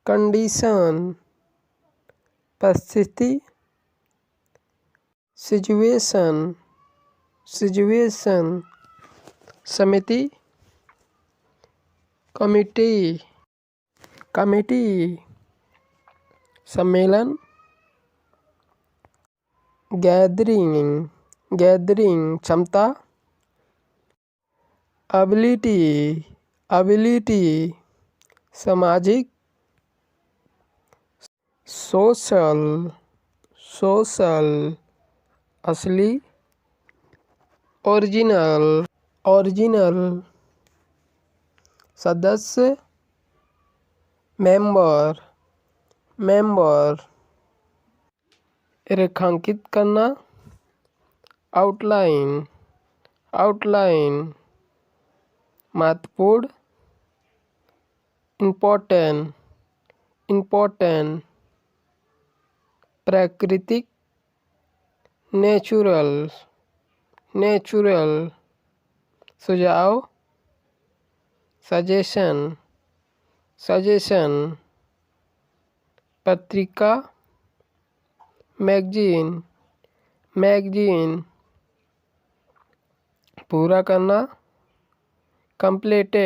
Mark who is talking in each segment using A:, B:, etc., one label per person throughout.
A: Condition परिस्थिति situation समिति committee सम्मेलन गैदरिंग क्षमता एबिलिटी सामाजिक सोशल असली ओरिजिनल सदस्य मेंबर रेखांकित करना आउटलाइन महत्वपूर्ण इम्पोर्टेंट प्राकृतिक नेचुरल सुझाव सजेशन पत्रिका मैगजीन पूरा करना कंप्लीट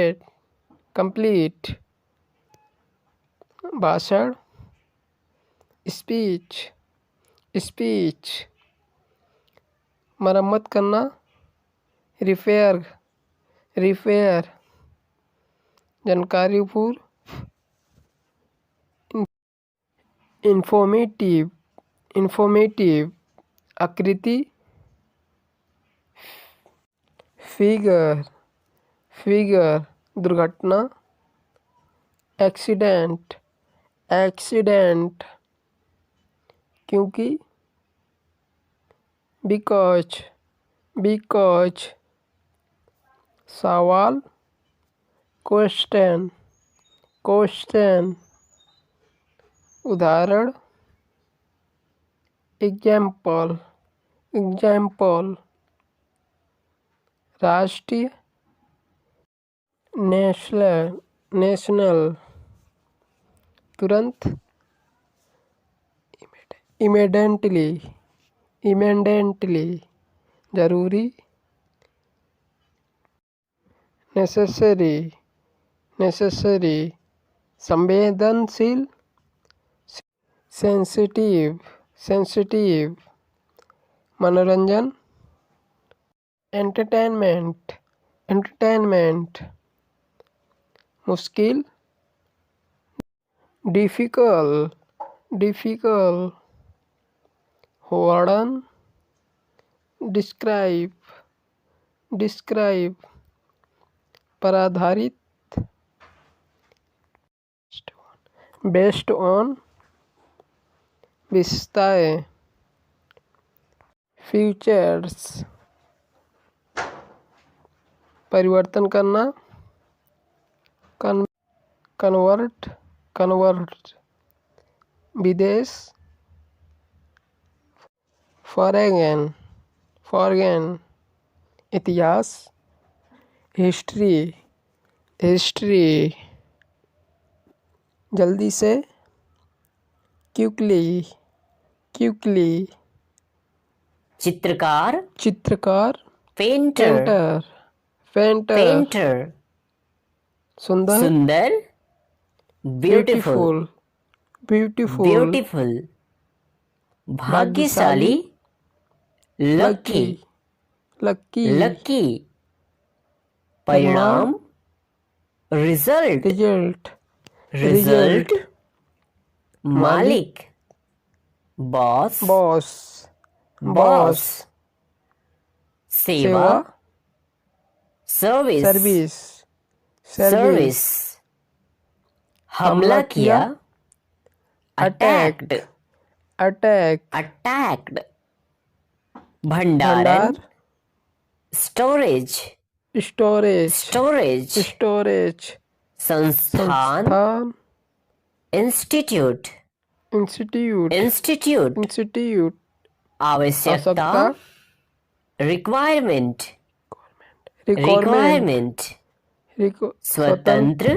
A: भाषण स्पीच मरम्मत करना रिपेयर जानकारीपूर्ण इंफॉर्मेटिव आकृति फिगर दुर्घटना एक्सीडेंट क्योंकि बिकॉज सवाल क्वेश्चन उदाहरण एग्जाम्पल राष्ट्रीय नेशनल तुरंत इमीडिएटली जरूरी नेसेसरी संवेदनशील सेंसिटिव मनोरंजन एंटरटेनमेंट मुश्किल डिफिकल्ट वर्णन डिस्क्राइब पर आधारित बेस्ड ऑन विशेषताएं फीचर्स परिवर्तन करना कन्वर्ट विदेश फॉरेन इतिहास हिस्ट्री जल्दी से क्विकली चित्रकार पेंटर सुंदर ब्यूटीफुल भाग्यशाली लकी परिणाम रिजल्ट मालिक बॉस सेवा सर्विस हमला किया अटैक्ड भंडारण स्टोरेज संस्थान इंस्टीट्यूट आवश्यकता रिक्वायरमेंट स्वतंत्र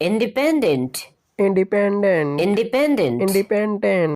A: independent,
B: independent,
A: independent,
B: independent.